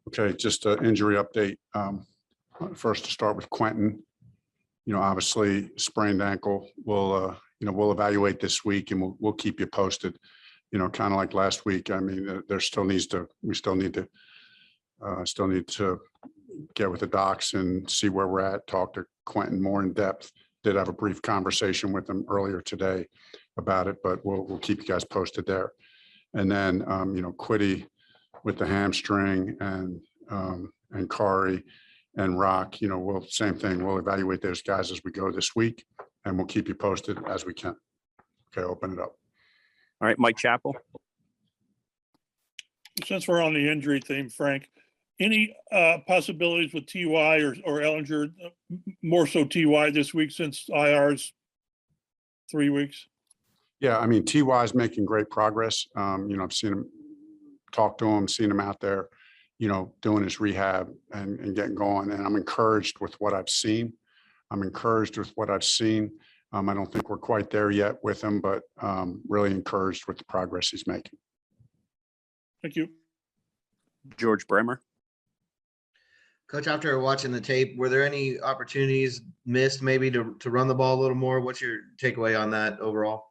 Okay, just an injury update. First to start with Quentin. Obviously sprained ankle. We'll evaluate this week and we'll keep you posted. Kind of like last week. I mean, we still need to get with the docs and see where we're at. Talk to Quentin more in depth. Did have a brief conversation with him earlier today about it, but we'll keep you guys posted there. And then Quiddy with the hamstring and Kari and Rock, same thing. We'll evaluate those guys as we go this week, and we'll keep you posted as we can. Okay, open it up. All right, Mike Chappell. Since we're on the injury theme, Frank, any possibilities with TY or Ellinger, more so TY this week since IR's 3 weeks? Yeah, I mean, TY is making great progress. I've seen him, talk to him, seen him out there, doing his rehab and getting going. And I'm encouraged with what I've seen. I don't think we're quite there yet with him, but really encouraged with the progress he's making. Thank you. George Bremer. Coach, after watching the tape, were there any opportunities missed maybe to run the ball a little more? What's your takeaway on that overall?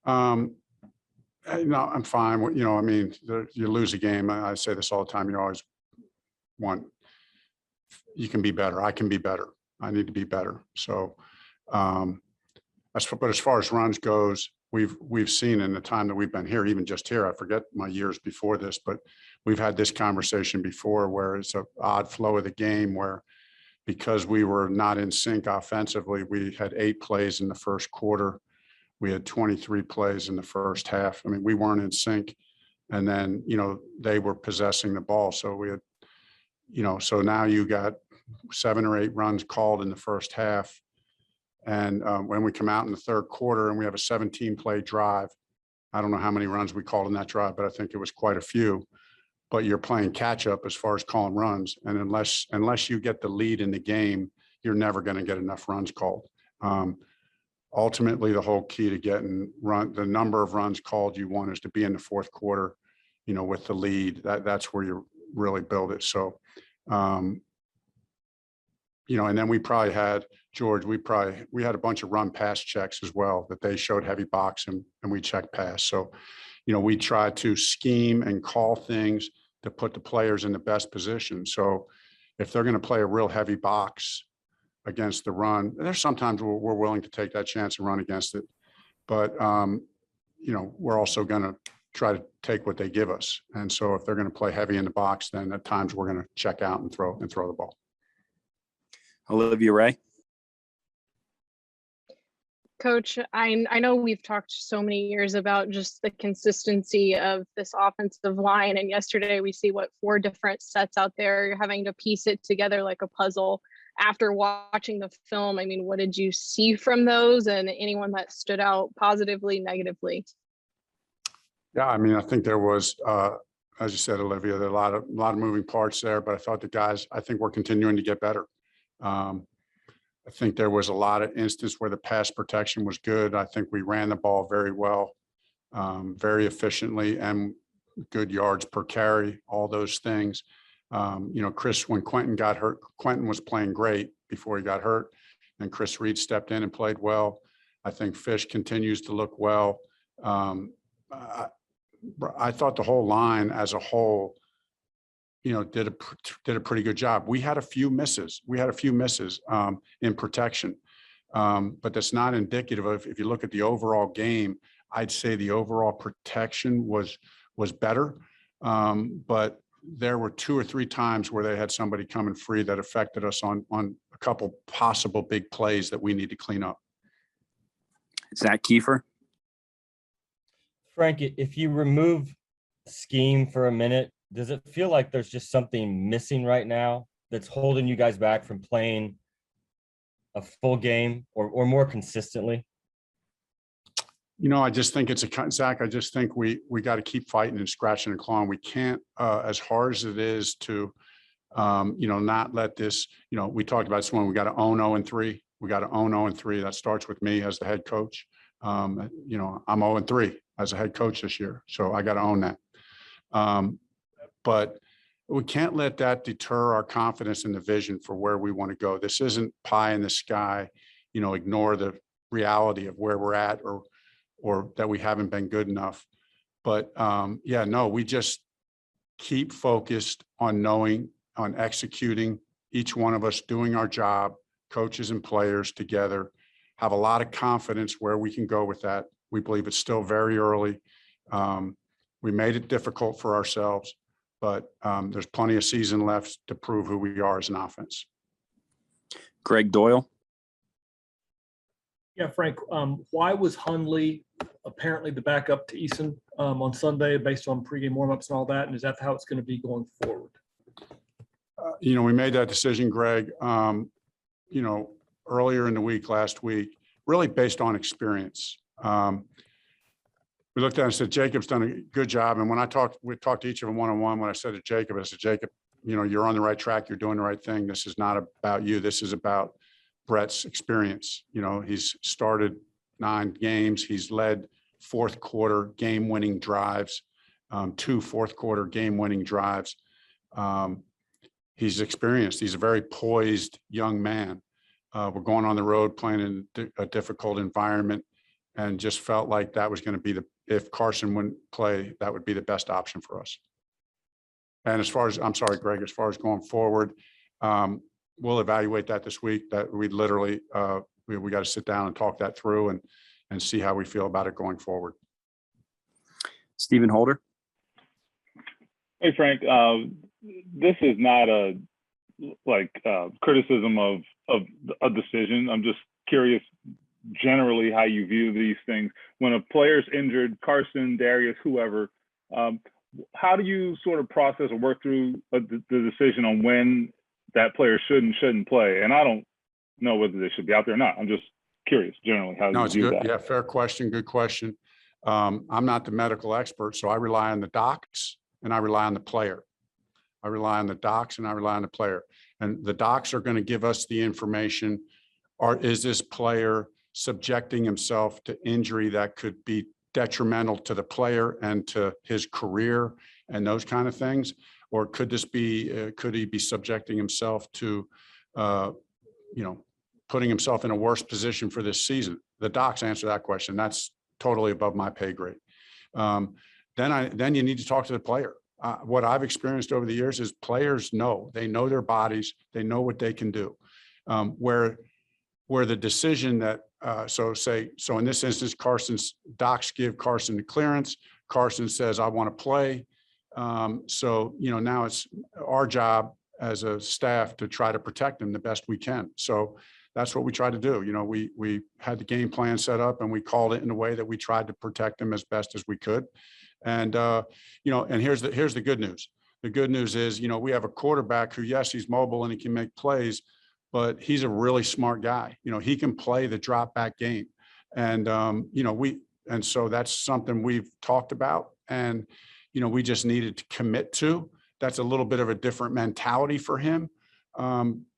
No, I'm fine. You lose a game. I say this all the time. You always you can be better. I can be better. I need to be better. So, but as far as runs goes, we've seen in the time that we've been here, even just here, I forget my years before this, but we've had this conversation before where it's an odd flow of the game where because we were not in sync offensively, we had 8 plays in the first quarter. We had 23 plays in the first half. I mean, we weren't in sync. And then, they were possessing the ball. So we had, so now you got 7 or 8 runs called in the first half. And when we come out in the third quarter and we have a 17-play drive, I don't know how many runs we called in that drive, but I think it was quite a few. But you're playing catch up as far as calling runs. And unless you get the lead in the game, you're never going to get enough runs called. Ultimately, the whole key to getting the number of runs called you want is to be in the fourth quarter, with the lead. That's where you really build it. So, and then we probably had, George, we had a bunch of run pass checks as well that they showed heavy box and we checked pass. So, we try to scheme and call things to put the players in the best position. So if they're going to play a real heavy box against the run, there's sometimes we're willing to take that chance and run against it. But, we're also going to try to take what they give us. And so if they're going to play heavy in the box, then at times we're going to check out and throw the ball. Olivia Ray. Coach, I know we've talked so many years about just the consistency of this offensive line. And yesterday we see 4 different sets out there. You're having to piece it together like a puzzle. After watching the film, I mean, what did you see from those and anyone that stood out positively, negatively? Yeah, I mean, I think there was, as you said, Olivia, there are a lot of moving parts there, but I thought the guys, I think we're continuing to get better. I think there was a lot of instances where the pass protection was good. I think we ran the ball very well, very efficiently, and good yards per carry, all those things. Chris, when Quentin got hurt, Quentin was playing great before he got hurt, and Chris Reed stepped in and played well. I think Fish continues to look well. I thought the whole line as a whole, did a pretty good job. We had a few misses. In protection, but that's not indicative of. If you look at the overall game, I'd say the overall protection was better, but there were 2 or 3 times where they had somebody coming free that affected us on a couple possible big plays that we need to clean up. Zach Kiefer. Frank, if you remove scheme for a minute, does it feel like there's just something missing right now that's holding you guys back from playing a full game or more consistently? I just think Zach, I just think we got to keep fighting and scratching and clawing. We can't, as hard as it is to, not let this, we talked about this one, we got to own 0-3. We got to own 0-3. That starts with me as the head coach. I'm 0-3 as a head coach this year. So I got to own that. But we can't let that deter our confidence in the vision for where we want to go. This isn't pie in the sky, ignore the reality of where we're at or that we haven't been good enough. But we just keep focused on executing, each one of us doing our job, coaches and players together, have a lot of confidence where we can go with that. We believe it's still very early. We made it difficult for ourselves, but there's plenty of season left to prove who we are as an offense. Greg Doyle. Yeah, Frank, why was Hundley apparently the backup to Eason on Sunday based on pregame warmups and all that? And is that how it's going to be going forward? We made that decision, Greg, earlier in the week, last week, really based on experience. We looked at it and said, Jacob's done a good job. And when we talked to each of them one-on-one, when I said to Jacob, I said, Jacob, you're on the right track. You're doing the right thing. This is not about you. This is about Brett's experience. He's started 9 games. He's led fourth quarter game-winning drives, 2 fourth quarter game-winning drives. He's experienced. He's a very poised young man. We're going on the road playing in a difficult environment and just felt like that was going to be if Carson wouldn't play, that would be the best option for us. And I'm sorry, Greg, as far as going forward, we'll evaluate that this week. That we literally, we got to sit down and talk that through and see how we feel about it going forward. Stephen Holder. Hey, Frank, this is not a criticism of a decision. I'm just curious generally how you view these things. When a player's injured, Carson, Darius, whoever, how do you sort of process or work through the decision on when that player should and shouldn't play? And I don't know whether they should be out there or not. I'm just curious generally how you view that. Yeah, fair question. Good question. I'm not the medical expert, so I rely on the docs and I rely on the player. I rely on the docs and I rely on the player. And the docs are going to give us the information. Is this player subjecting himself to injury that could be detrimental to the player and to his career and those kind of things? Or could he be subjecting himself to, putting himself in a worse position for this season? The docs answer that question. That's totally above my pay grade. Then you need to talk to the player. What I've experienced over the years is players they know their bodies, they know what they can do. Where the decision that, so in this instance, docs give Carson the clearance. Carson says, I want to play. Now it's our job as a staff to try to protect him the best we can. So that's what we try to do. We had the game plan set up and we called it in a way that we tried to protect him as best as we could. And, and here's the good news. The good news is, we have a quarterback who, yes, he's mobile and he can make plays, but he's a really smart guy. He can play the drop back game. And, and so that's something we've talked about and, we just needed to commit to. That's a little bit of a different mentality for him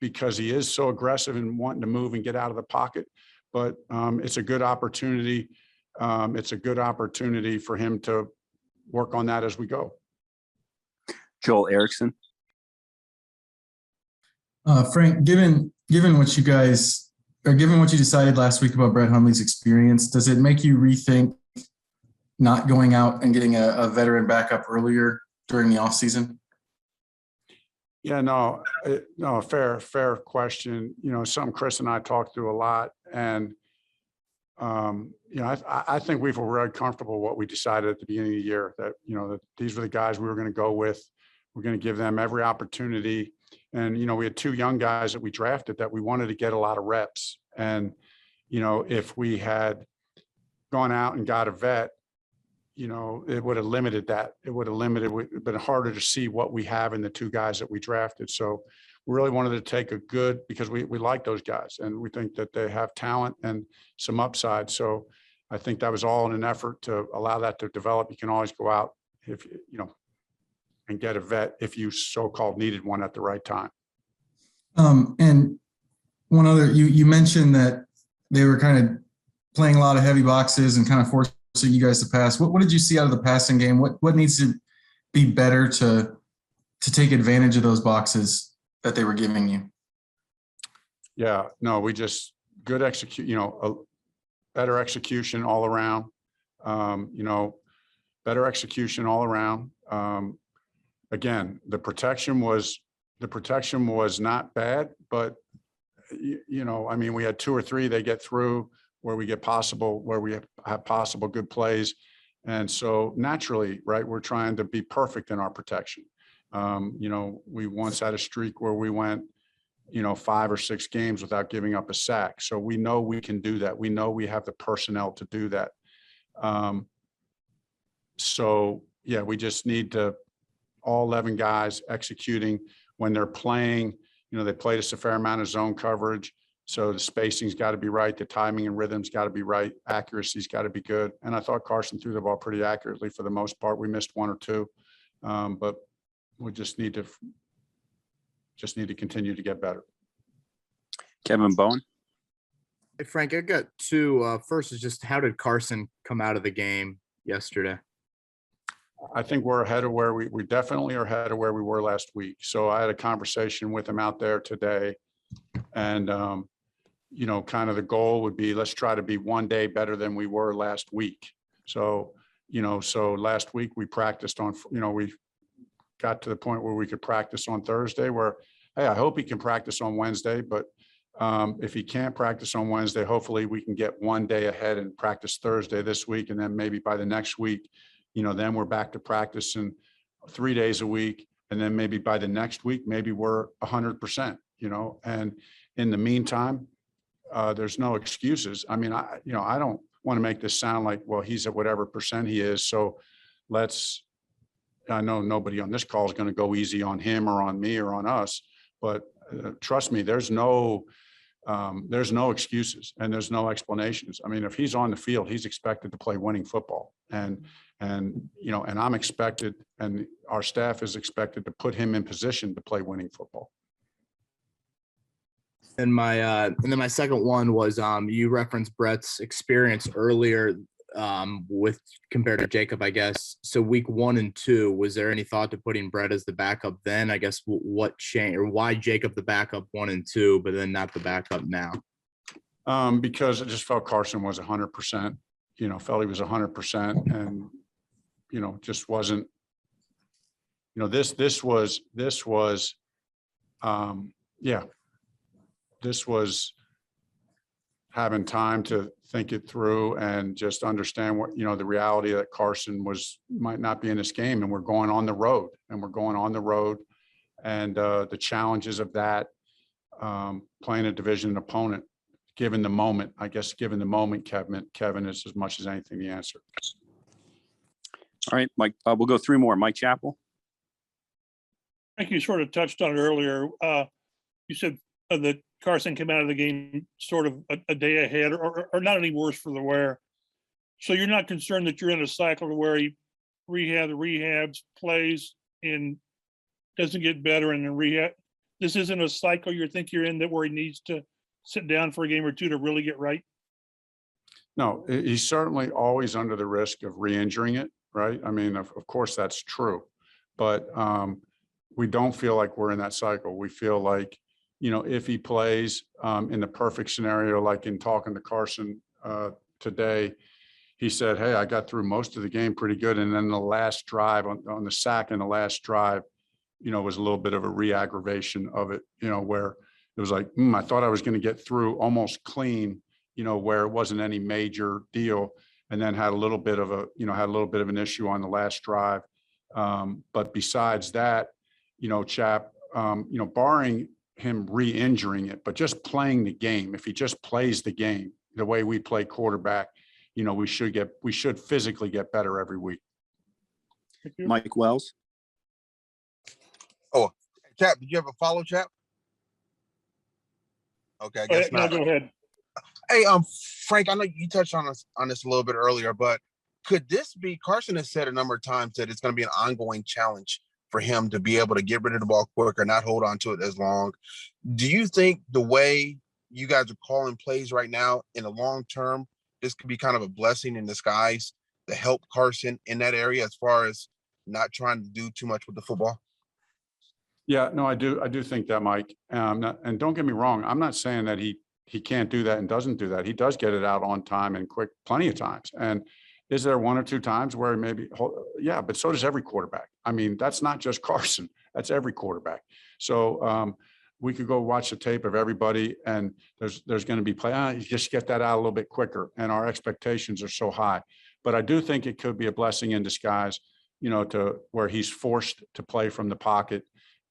because he is so aggressive and wanting to move and get out of the pocket. But it's a good opportunity. It's a good opportunity for him to work on that as we go. Joel Erickson. Frank, given what you guys, or given what you decided last week about Brett Hundley's experience, does it make you rethink not going out and getting a veteran backup earlier during the offseason? Yeah, no, fair question. Something Chris and I talked through a lot. And, I think we feel very comfortable what we decided at the beginning of the year that, that these were the guys we were going to go with. We're going to give them every opportunity. And, we had 2 young guys that we drafted that we wanted to get a lot of reps. And, if we had gone out and got a vet, it would have limited that. It would have been harder to see what we have in the 2 guys that we drafted. So we really wanted to take because we like those guys and we think that they have talent and some upside. So I think that was all in an effort to allow that to develop. You can always go out and get a vet if you so-called needed one at the right time. And one other, you mentioned that they were kind of playing a lot of heavy boxes and kind of forcing you guys to pass. What did you see out of the passing game? What needs to be better to to take advantage of those boxes that they were giving you? Yeah, no, we just good execute, better execution all around. Better execution all around. Again, the protection was not bad, but I mean, we had 2 or 3 they get through where we have possible good plays. And so naturally, right, we're trying to be perfect in our protection. We once had a streak where we went, 5 or 6 games without giving up a sack. So we know we can do that. We know we have the personnel to do that. So yeah, we just need to all 11 guys executing when they're playing. They played us a fair amount of zone coverage. So the spacing's got to be right. The timing and rhythm's got to be right. Accuracy's got to be good. And I thought Carson threw the ball pretty accurately for the most part. We missed 1 or 2, but we just need to continue to get better. Kevin Bowen. Hey, Frank, I got 2. First is just how did Carson come out of the game yesterday? I think we're ahead of where we definitely are ahead of where we were last week. So I had a conversation with him out there today, and kind of the goal would be, let's try to be one day better than we were last week. So, so last week we practiced on, we got to the point where we could practice on Thursday where, hey, I hope he can practice on Wednesday, but if he can't practice on Wednesday, hopefully we can get one day ahead and practice Thursday this week. And then maybe by the next week, then we're back to practicing 3 days a week. And then maybe by the next week, maybe we're 100%, and in the meantime, there's no excuses. I mean, I don't want to make this sound like, well, he's at whatever percent he is. So I know nobody on this call is going to go easy on him or on me or on us, but trust me, there's no excuses and there's no explanations. I mean, if he's on the field, he's expected to play winning football, and I'm expected, and our staff is expected to put him in position to play winning football. And my second one was you referenced Brett's experience earlier with compared to Jacob, I guess. So week 1 and 2, was there any thought to putting Brett as the backup then? I guess what changed, or why Jacob the backup 1 and 2, but then not the backup now? Because I just felt Carson was 100%, felt he was 100%, and, just wasn't, this was having time to think it through and just understand what, the reality that Carson might not be in this game, and we're going on the road and the challenges of that, playing a division opponent, given the moment, Kevin is as much as anything the answer. All right, Mike, we'll go 3 more. Mike Chappell. I think you sort of touched on it earlier. You said that Carson came out of the game sort of a day ahead, or not any worse for the wear. So you're not concerned that you're in a cycle where he rehabs, plays, and doesn't get better, and then rehab. This isn't a cycle you think you're in that where he needs to sit down for a game or 2 to really get right? No, he's certainly always under the risk of re-injuring it, right? I mean, of course that's true, but we don't feel like we're in that cycle. We feel like, if he plays in the perfect scenario, like in talking to Carson today, he said, hey, I got through most of the game pretty good. And then the last drive on the sack in the last drive, was a little bit of a re-aggravation of it, where it was like, I thought I was going to get through almost clean, where it wasn't any major deal, and then had a little bit of an issue on the last drive. But besides that, Chap, barring him re-injuring it, but just playing the game, if he just plays the game the way we play quarterback, we should physically get better every week. Mike Wells. Oh, Chap, did you have a follow, Chap? Okay, I guess not. Go ahead. Hey, Frank, I know you touched on this a little bit earlier, but could this be, Carson has said a number of times that it's going to be an ongoing challenge for him to be able to get rid of the ball quicker, not hold on to it as long. Do you think the way you guys are calling plays right now in the long term, this could be kind of a blessing in disguise to help Carson in that area as far as not trying to do too much with the football? Yeah, no, I do think that, Mike. And don't get me wrong, I'm not saying that he can't do that and doesn't do that. He does get it out on time and quick plenty of times. And is there one or two times where maybe, yeah, but so does every quarterback. I mean, that's not just Carson, that's every quarterback. So we could go watch the tape of everybody, and there's going to be play. You just get that out a little bit quicker, and our expectations are so high. But I do think it could be a blessing in disguise, you know, to where he's forced to play from the pocket.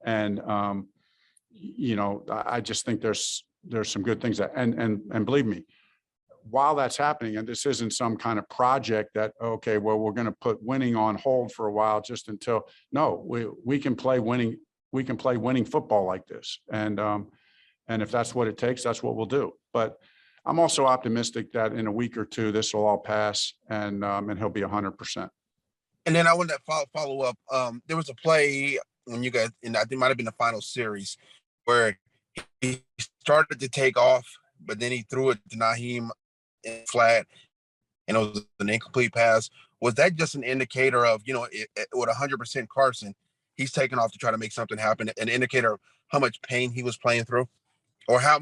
And, you know, I just think there's some good things that, and believe me, while that's happening, and this isn't some kind of project that, okay, well, we're going to put winning on hold for a while just until, no, we can play winning. We can play winning football like this. And if that's what it takes, that's what we'll do. But I'm also optimistic that in a week or two, this will all pass, and he'll be 100%. And then I wanted to follow up. There was a play when you guys, and I think it might have been the final series, where he started to take off, but then he threw it to Naheem in flat, and it was an incomplete pass. Was that just an indicator of, you know, with 100% Carson, he's taking off to try to make something happen, an indicator of how much pain he was playing through, or how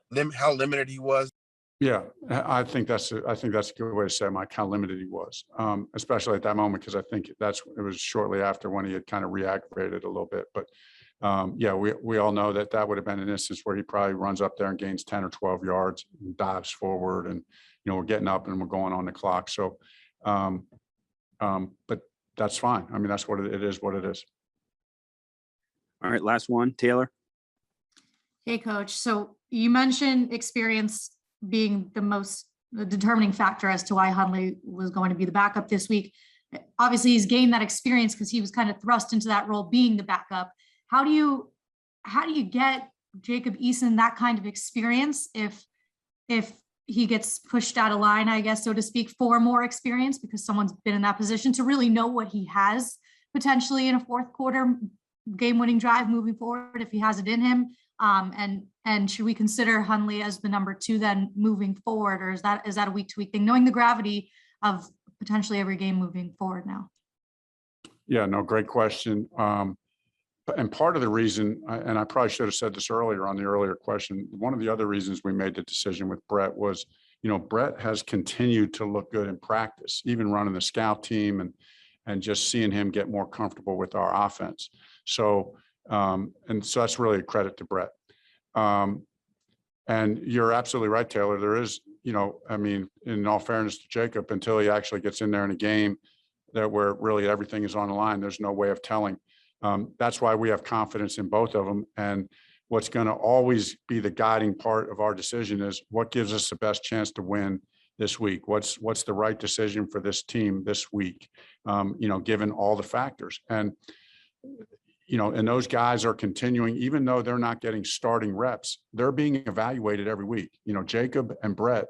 limited he was? Yeah, I think that's a good way to say, Mike, how limited he was, especially at that moment, because I think it was shortly after when he had kind of reactivated a little bit. But yeah, we all know that would have been an instance where he probably runs up there and gains 10 or 12 yards and dives forward, and, you know, we're getting up and we're going on the clock. So, but that's fine. I mean, that's what it is, what it is. All right, last one, Taylor. Hey, Coach. So you mentioned experience being the determining factor as to why Hundley was going to be the backup this week. Obviously, he's gained that experience because he was kind of thrust into that role being the backup. How do you get Jacob Eason that kind of experience if he gets pushed out of line, I guess, so to speak, for more experience, because someone's been in that position to really know what he has potentially in a fourth quarter game-winning drive moving forward, if he has it in him? And should we consider Hundley as the number 2 then moving forward, or is that a week-to-week thing, knowing the gravity of potentially every game moving forward now? Yeah, no, great question. And part of the reason, and I probably should have said this earlier on the earlier question, one of the other reasons we made the decision with Brett was, you know, Brett has continued to look good in practice, even running the scout team and just seeing him get more comfortable with our offense. So, and so that's really a credit to Brett. And you're absolutely right, Taylor. There is, you know, I mean, in all fairness to Jacob, until he actually gets in there in a game where really everything is on the line, there's no way of telling. That's why we have confidence in both of them. And what's going to always be the guiding part of our decision is what gives us the best chance to win this week. What's the right decision for this team this week? You know, given all the factors. And, you know, and those guys are continuing, even though they're not getting starting reps, they're being evaluated every week. You know, Jacob and Brett,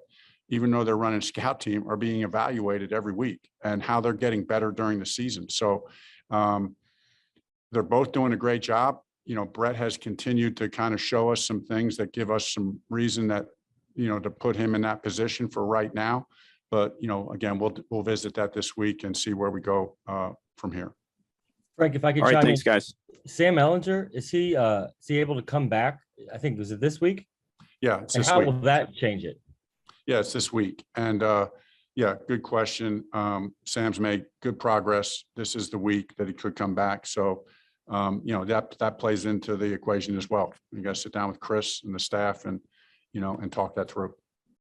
even though they're running scout team, are being evaluated every week and how they're getting better during the season. So they're both doing a great job. You know, Brett has continued to kind of show us some things that give us some reason that, you know, to put him in that position for right now. But, you know, again, we'll visit that this week and see where we go from here. Frank, if I could All right, chime thanks, in. guys. Sam Ellinger, is he able to come back? I think, was it this week? Yeah, it's And this how week. will that change it? Yeah, it's this week. And yeah, good question. Sam's made good progress. This is the week that he could come back. So, you know, that plays into the equation as well. You got to sit down with Chris and the staff and, you know, and talk that through.